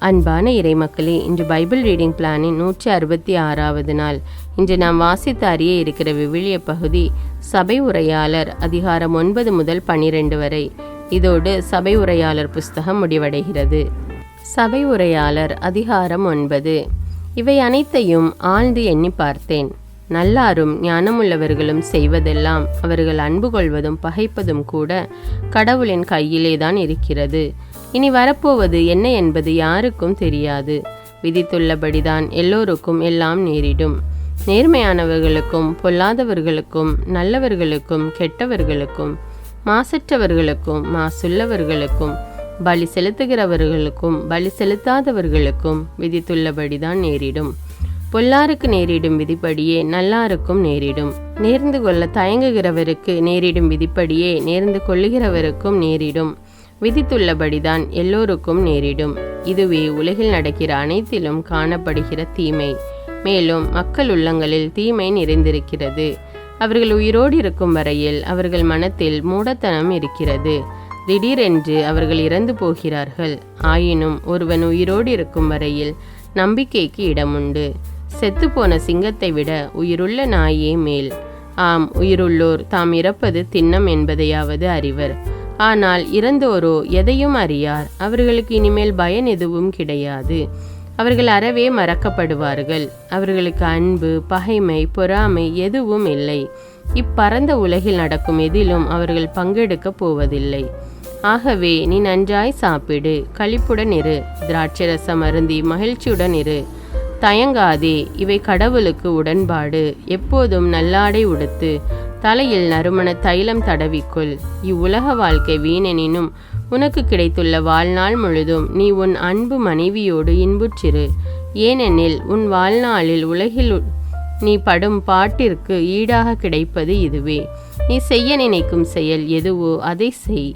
அன்பான இறைமக்களே, இன்று Bible reading பிளானின் 166வது நாள். இன்று நாம் வாசித்து அறிய இருக்கிற விவிலிய பகுதி சபை உரையாளர் அதிகாரம் 9 முதல் 12 வரை. இதோடு சபை உரையாளர் புஸ்தகம் முடிவடைகிறது. சபை உரையாளர் அதிகாரம் 9. இவை அனைத்தையும் ஆழ்ந்து எண்ணி பார்த்தேன். நல்லாரும் ஞானமுள்ளவர்களும் செய்வதெல்லாம் அவர்கள் அன்பு கொள்வதும் பகைப்பதும் கூட கடவுளின் கையிலேதான் இருக்கிறது. இனி வரப்போவது என்ன என்பது யாருக்கும் தெரியாது. விதித்துள்ளபடிதான் எல்லோருக்கும் எல்லாம் நேரிடும். நேர்மையானவர்களுக்கும் பொல்லாதவர்களுக்கும், நல்லவர்களுக்கும் கெட்டவர்களுக்கும், மாசற்றவர்களுக்கும் மாசுள்ளவர்களுக்கும், பலி செலுத்துகிறவர்களுக்கும் பலி செலுத்தாதவர்களுக்கும் விதித்துள்ளபடிதான் நேரிடும். பொல்லாருக்கு நேரிடும் விதிப்படியே நல்லாருக்கும் நேரிடும். நேர்ந்து கொள்ள தயங்குகிறவருக்கு நேரிடும் விதிப்படியே நேர்ந்து கொள்ளுகிறவருக்கும் நேரிடும். விதித்துள்ளபடிதான் எல்லோருக்கும் நேரிடும். இதுவே உலகில் நடக்கிற அனைத்திலும் காணப்படுகிற தீமை. மேலும் மக்கள் உள்ளங்களில் தீமை நிறைந்திருக்கிறது. அவர்கள் உயிரோடு இருக்கும் வரையில் அவர்கள் மனத்தில் மூடத்தனம் இருக்கிறது. திடீரென்று அவர்கள் இறந்து போகிறார்கள். ஆயினும் ஒருவன் உயிரோடு இருக்கும் வரையில் நம்பிக்கைக்கு இடமுண்டு. செத்துப்போன சிங்கத்தை விட உயிருள்ள நாயே மேல். ஆம், உயிருள்ளோர் தாம் இறப்பது திண்ணம் என்பதையாவது அறிவர். ஆனால் இறந்தோரோ எதையும் அறியார். அவர்களுக்கு இனிமேல் பயன் எதுவும் கிடையாது. அவர்கள் அறவே மறக்கப்படுவார்கள். அவர்களுக்கு அன்பு, பகைமை, பொறாமை எதுவும் இல்லை. இப்பரந்த உலகில் நடக்கும் எதிலும் அவர்கள் பங்கெடுக்கப் போவதில்லை. ஆகவே நீ நன்றாய் சாப்பிடு, களிப்புடன் இரு, திராட்சரசம் அருந்தி மகிழ்ச்சியுடன் இரு. தயங்காதே, இவை கடவுளுக்கு உடன்பாடு. எப்போதும் நல்லாடை உடுத்து, தலையில் நறுமண தைலம் தடவிக்கொள். இவ்வுலக வாழ்க்கை வீணெனினும் உனக்கு கிடைத்துள்ள வாழ்நாள் முழுதும் நீ உன் அன்பு மனைவியோடு இன்புற்றிரு. ஏனெனில் உன் வாழ்நாளில் உலகில் நீ படும் பாட்டிற்கு ஈடாக கிடைப்பது இதுவே. நீ செய்ய நினைக்கும் செயல் எதுவோ அதை செய்.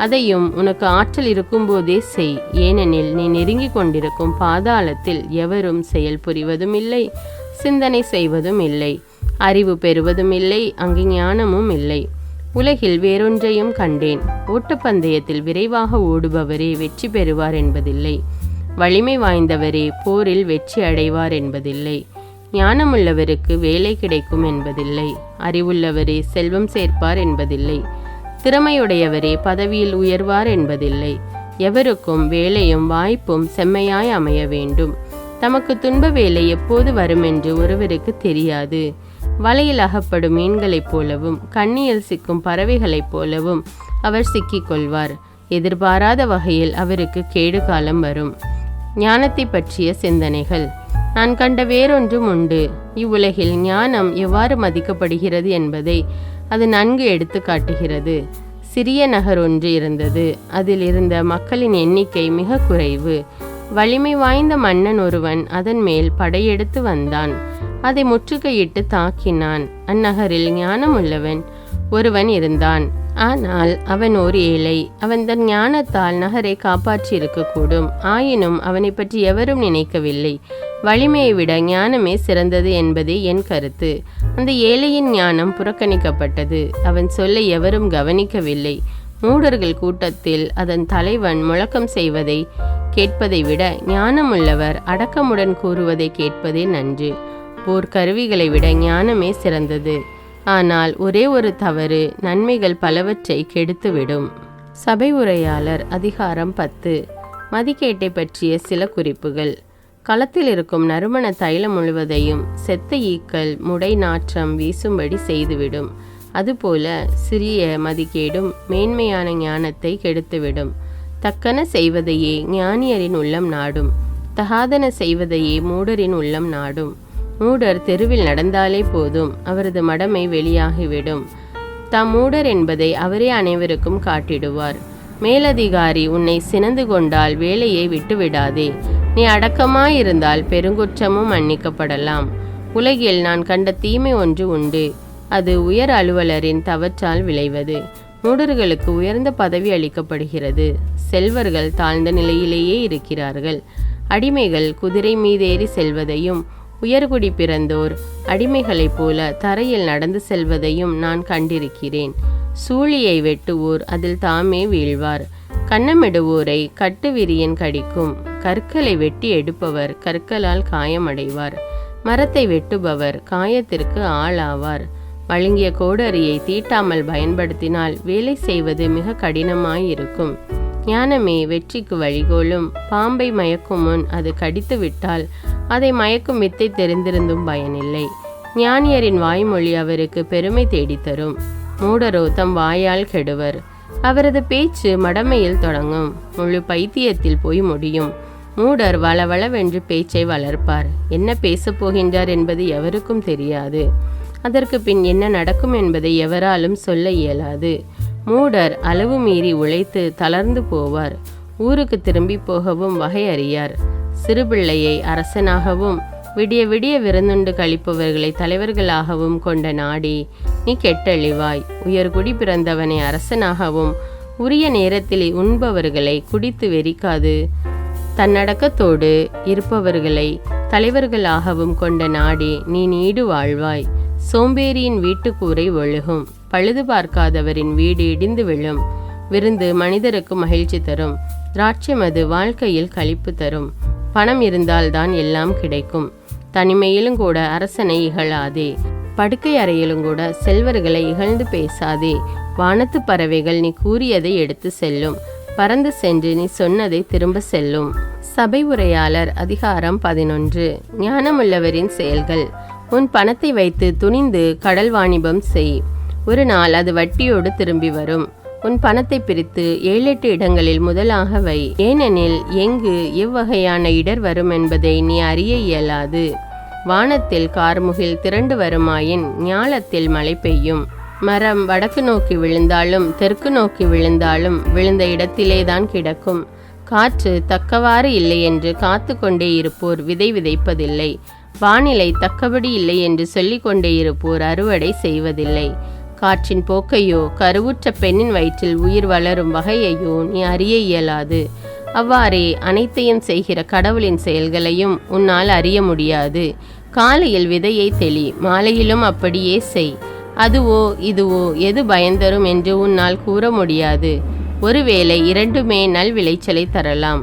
அதையும் உனக்கு ஆற்றல் இருக்கும்போதே செய். ஏனெனில் நீ நெருங்கி கொண்டிருக்கும் பாதாளத்தில் எவரும் செயல் புரிவதும் இல்லை, சிந்தனை செய்வதும் இல்லை, அறிவு பெறுவதும் இல்லை, அங்கு ஞானமும் இல்லை. உலகில் வேறொன்றையும் கண்டேன். ஓட்டப்பந்தயத்தில் விரைவாக ஓடுபவரே வெற்றி பெறுவார் என்பதில்லை. வலிமை வாய்ந்தவரே போரில் வெற்றி அடைவார் என்பதில்லை. ஞானமுள்ளவருக்கு வேலை கிடைக்கும் என்பதில்லை. அறிவுள்ளவரே செல்வம் சேர்ப்பார் என்பதில்லை. திறமையுடையவரே பதவியில் உயர்வார் என்பதில்லை. எவருக்கும் வேலையும் வாய்ப்பும் செம்மையாய் அமைய வேண்டும். தமக்கு துன்ப வேலை எப்போது வருமென்று ஒருவருக்கு தெரியாது. வலையில் அகப்படும் மீன்களைப் போலவும் கண்ணியில் சிக்கும் பறவைகளைப் போலவும் அவர் சிக்கிக்கொள்வார். எதிர்பாராத வகையில் அவருக்கு கேடு காலம் வரும். ஞானத்தை பற்றிய சிந்தனைகள். நான் கண்ட வேறொன்றும் உண்டு. இவ்வுலகில் ஞானம் எவ்வாறு மதிக்கப்படுகிறது என்பதை அது நன்கு எடுத்து காட்டுகிறது. சிறிய நகர் ஒன்று இருந்தது. அதில் இருந்த மக்களின் எண்ணிக்கை மிக குறைவு. வலிமை வாய்ந்த மன்னன் ஒருவன் அதன் மேல் படையெடுத்து வந்தான். அதை முற்றுகையிட்டு தாக்கினான். அந்நகரில் ஞானமுள்ளவன் ஒருவன் இருந்தான். ஆனால் அவன் ஒரு ஏழை. அவன் தன் ஞானத்தால் நகரை காப்பாற்றி இருக்கக்கூடும். ஆயினும் அவனை பற்றி எவரும் நினைக்கவில்லை. வலிமையை விட ஞானமே சிறந்தது என்பதே என் கருத்து. அந்த ஏழையின் ஞானம் புறக்கணிக்கப்பட்டது. அவன் சொல்ல எவரும் கவனிக்கவில்லை. மூடர்கள் கூட்டத்தில் அதன் தலைவன் முழக்கம் செய்வதை கேட்பதை விட ஞானமுள்ளவர் அடக்கமுடன் கூறுவதை கேட்பதே நன்று. போர் கருவிகளை விட ஞானமே சிறந்தது. ஆனால் ஒரே ஒரு தவறு நன்மைகள் பலவற்றை கெடுத்துவிடும். சபை உரையாளர் அதிகாரம் 10. மதிக்கேட்டை பற்றிய சில குறிப்புகள். களத்தில் இருக்கும் நறுமண தைலம் முழுவதையும் செத்த ஈக்கள் முடை நாற்றம் வீசும்படி செய்துவிடும். அதுபோல சிறிய மதிக்கேடும் மேன்மையான ஞானத்தை கெடுத்துவிடும். தக்கன செய்வதையே ஞானியரின் உள்ளம் நாடும். தகாதன செய்வதையே மூடரின் உள்ளம் நாடும். மூடர் தெருவில் நடந்தாலே போதும், அவரது மடமை வெளியாகிவிடும். தாம் மூடர் என்பதை அவரே அனைவருக்கும் காட்டிடுவார். மேலதிகாரி உன்னை சினந்து கொண்டால் வேலையை விட்டுவிடாதே. நீ அடக்கமாயிருந்தால் பெருங்குற்றமும் மன்னிக்கப்படலாம். உலகில் நான் கண்ட தீமை ஒன்று உண்டு. அது உயர் அலுவலரின் தவற்றால் விளைவது. மூடர்களுக்கு உயர்ந்த பதவி அளிக்கப்படுகிறது. செல்வர்கள் தாழ்ந்த நிலையிலேயே இருக்கிறார்கள். அடிமைகள் குதிரை மீதேறி செல்வதையும் உயர்குடி பிறந்தோர் அடிமைகளைப் போல தரையில் நடந்து செல்வதையும் நான் கண்டிருக்கிறேன். சூழியை வெட்டுவோர் அதில் தாமே வீழ்வார். கன்னமிடுவோரை கட்டு விரியன் கடிக்கும். கற்களை வெட்டி எடுப்பவர் கற்களால் காயமடைவார். மரத்தை வெட்டுபவர் காயத்திற்கு ஆளாவார். வழங்கிய கோடரியை தீட்டாமல் பயன்படுத்தினால் வேலை செய்வது மிக கடினமாயிருக்கும். ஞானமே வெற்றிக்கு வழிகோலும். பாம்பை மயக்கும் முன் அது கடித்து விட்டால் அதை மயக்கும் வித்தை தெரிந்திருந்தும் பயனில்லை. ஞானியரின் வாய்மொழி அவருக்கு பெருமை தேடித்தரும். மூடரோ தம் வாயால் கெடுவர். அவரது பேச்சு மடமையில் தொடங்கும், முழு பைத்தியத்தில் போய் முடியும். மூடர் வளவளவென்று பேச்சை வளர்ப்பார். என்ன பேசப் போகின்றார் என்பது எவருக்கும் தெரியாது. அதற்கு பின் என்ன நடக்கும் என்பதை எவராலும் சொல்ல இயலாது. மூடர் அளவு மீறி உழைத்து தளர்ந்து போவார். ஊருக்கு திரும்பி போகவும் வகை அறியார். சிறுபிள்ளையை அரசனாகவும் விடிய விடிய விருந்துண்டு கழிப்பவர்களை தலைவர்களாகவும் கொண்ட நாடே, நீ கெட்டழிவாய். உயர்குடி பிறந்தவனை அரசனாகவும் உரிய நேரத்தில் உண்பவர்களை குடித்து வெறிக்காது தன்னடக்கத்தோடு இருப்பவர்களை தலைவர்களாகவும் கொண்ட நாடே, நீ நீடு வாழ்வாய். சோம்பேறியின் வீட்டுக்கூரை ஒழுகும், பழுது பார்க்காதவரின் வீடு இடிந்து விழும். விருந்து மனிதருக்கு மகிழ்ச்சி தரும், திராட்சைமது வாழ்க்கையில் களிப்பு தரும். பணம் இருந்தால்தான் எல்லாம் கிடைக்கும். தனிமையிலும் கூட அரசனை இகழாதே, படுக்கை அறையிலும் கூட செல்வர்களை இகழ்ந்து பேசாதே. வானத்து பறவைகள் நீ கூறியதை எடுத்து செல்லும், பறந்து சென்று நீ சொன்னதை திரும்ப செல்லும். சபை உரையாளர் அதிகாரம் 11. ஞானமுள்ளவரின் செயல்கள். உன் பணத்தை வைத்து துணிந்து கடல் வாணிபம் செய். ஒரு நாள் அது வட்டியோடு திரும்பி வரும். உன் பணத்தை பிரித்து 7-8 இடங்களில் முதலாக வை. ஏனெனில் எங்கு எவ்வகையான இடர் வரும் என்பதை நீ அறிய இயலாது. வானத்தில் கார்முகில் திரண்டு வருமாயின் ஞாலத்தில் மழை பெய்யும். மரம் வடக்கு நோக்கி விழுந்தாலும் தெற்கு நோக்கி விழுந்தாலும் விழுந்த இடத்திலேதான் கிடக்கும். காற்று தக்கவாறு இல்லை என்று காத்து கொண்டே இருப்போர் விதை விதைப்பதில்லை. வானிலை தக்கபடி இல்லை என்று சொல்லிக் கொண்டே இருப்போர் அறுவடை செய்வதில்லை. காற்றின் போக்கையோ கருவுற்ற பெண்ணின் வயிற்றில் உயிர் வளரும் வகையையோ நீ அறிய இயலாது. அவ்வாறே அனைத்தையும் செய்கிற கடவுளின் செயல்களையும் உன்னால் அறிய முடியாது. காலையில் விதையை தெளி, மாலையிலும் அப்படியே செய். அதுவோ இதுவோ எது பயன்தரும் என்று உன்னால் கூற முடியாது. ஒருவேளை இரண்டுமே நல் விளைச்சலை தரலாம்.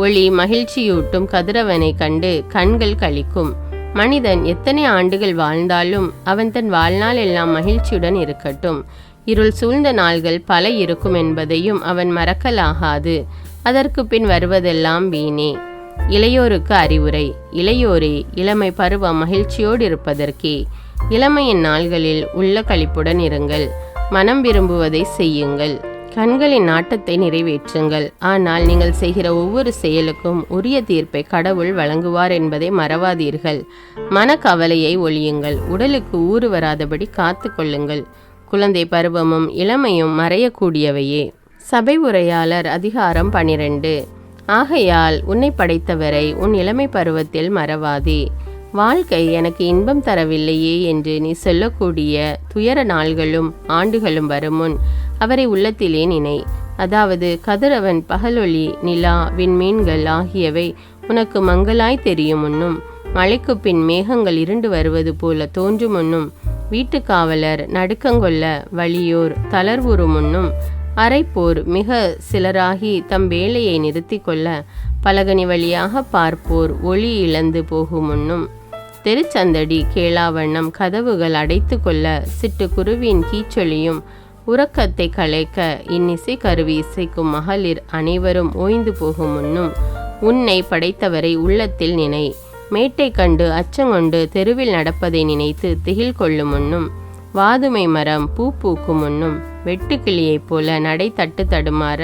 ஒளி மகிழ்ச்சியூட்டும் கதிரவனை கண்டு கண்கள் களிக்கும். மனிதன் எத்தனை ஆண்டுகள் வாழ்ந்தாலும் அவன் தன் வாழ்நாள் எல்லாம் மகிழ்ச்சியுடன் இருக்கட்டும். இருள் சூழ்ந்த நாள்கள் பல இருக்கும் என்பதையும் அவன் மறக்கலாகாது. அதற்கு பின் வருவதெல்லாம் வீணே. இளையோருக்கு அறிவுரை. இளையோரே, இளமை பருவம் மகிழ்ச்சியோடு இருப்பதற்கே. இளமையின் நாள்களில் உள்ள களிப்புடன் இருங்கள். மனம் விரும்புவதை செய்யுங்கள். கண்களின் நாட்டத்தை நிறைவேற்றுங்கள். ஆனால் நீங்கள் செய்கிற ஒவ்வொரு செயலுக்கும் உரிய தீர்ப்பை கடவுள் வழங்குவார் என்பதை மறவாதீர்கள். மனக்கவலையை ஒழியுங்கள். உடலுக்கு ஊறு வராதபடி காத்து கொள்ளுங்கள். குழந்தை பருவமும் இளமையும் மறையக்கூடியவையே. சபை உரையாளர் அதிகாரம் 12. ஆகையால் உன்னை படைத்தவரை உன் இளமை பருவத்தில் மறவாதே. வாழ்க்கை எனக்கு இன்பம் தரவில்லையே என்று நீ சொல்லக்கூடிய துயர நாள்களும் ஆண்டுகளும் வருமுன் அவரை உள்ளத்திலே நினை. அதாவது கதிரவன், பகலொளி, நிலா, விண்மீன்கள் ஆகியவை உனக்கு மங்களாய் தெரியும் முன்னும், மழைக்கு பின் மேகங்கள் இருண்டு வருவது போல தோன்றும் முன்னும், வீட்டுக்காவலர் நடுக்கங்கொள்ள வலியோர் தளர்வுறு முன்னும், அரைப்போர் மிக சிலராகி தம் வேலையை நிறுத்தி கொள்ள பலகனி வழியாக பார்ப்போர் ஒளி இழந்து போகும் முன்னும், தெருச்சந்தடி கேளாவண்ணம் கதவுகள் அடைத்து கொள்ள சிட்டுக்குருவியின் கீச்சொலியும் உறக்கத்தை கலைக்க இன்னிசை கருவி இசைக்கும் மகளிர் அனைவரும் ஓய்ந்து போகும் முன்னும், உன்னை படைத்தவரை உள்ளத்தில் நினை. மேட்டை கண்டு அச்சங்கொண்டு தெருவில் நடப்பதை நினைத்து திகில் கொள்ளும் முன்னும், வாதுமை மரம் பூ பூக்கும் முன்னும், வெட்டுக்கிளியைப் போல நடை தட்டு தடுமாற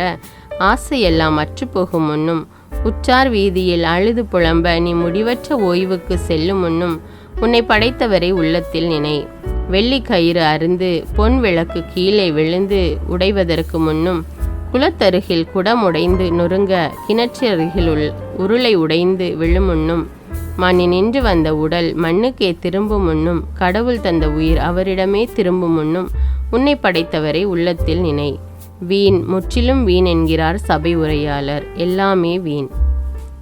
ஆசையெல்லாம் அற்றுப்போகும் முன்னும், உற்றார் வீதியில் அழுது புலம்ப நீ முடிவற்ற ஓய்வுக்கு செல்லும் முன்னும், உன்னை படைத்தவரை உள்ளத்தில் நினை. வெள்ளி கயிறு அருந்து பொன் விளக்கு கீழே விழுந்து உடைவதற்கு முன்னும், குளத்தருகில் குடம் உடைந்து நொறுங்க கிணற்றருகில் உருளை உடைந்து விழும் முன்னும், மண்ணினின்று வந்த உடல் மண்ணுக்கே திரும்பும் முன்னும், கடவுள் தந்த உயிர் அவரிடமே திரும்பும் முன்னும், உன்னை படைத்தவரை உள்ளத்தில் நினை. வீண், முற்றிலும் வீண் என்கிறார் சபை உரையாளர். எல்லாமே வீண்.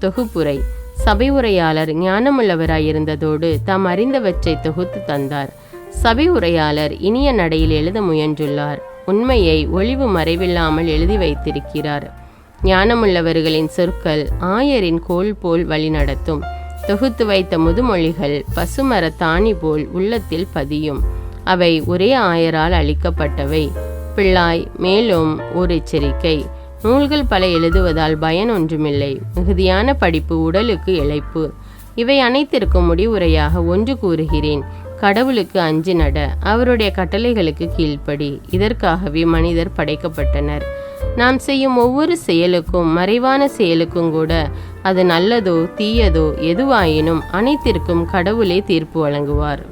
தொகுப்புரை. சபை உரையாளர் ஞானமுள்ளவராயிருந்ததோடு தாம் அறிந்தவற்றை தொகுத்து தந்தார். சபை உரையாளர் இனிய நடையில் எழுத முயன்றுள்ளார். உண்மையை ஒளிவு மறைவில்லாமல் எழுதி வைத்திருக்கிறார். ஞானமுள்ளவர்களின் சொற்கள் ஆயரின் கோல் போல் வழிநடத்தும். தொகுத்து வைத்த முதுமொழிகள் பசுமரத்தாணி போல் உள்ளத்தில் பதியும். அவை ஒரே ஆயரால் அளிக்கப்பட்டவை. பிள்ளாய், மேலும் ஓர் எச்சரிக்கை. நூல்கள் பல எழுதுவதால் பயன் ஒன்றுமில்லை. மிகுதியான படிப்பு உடலுக்கு இளைப்பு. இவை அனைத்திற்கும் முடிவுரையாக ஒன்று கூறுகிறேன். கடவுளுக்கு அஞ்சி நட, அவருடைய கட்டளைகளுக்கு கீழ்ப்படி. இதற்காகவே மனிதர் படைக்கப்பட்டனர். நாம் செய்யும் ஒவ்வொரு செயலுக்கும், மறைவான செயலுக்கும் கூட, அது நல்லதோ தீயதோ எதுவாயினும் அனைத்திற்கும் கடவுளே தீர்ப்பு வழங்குவார்.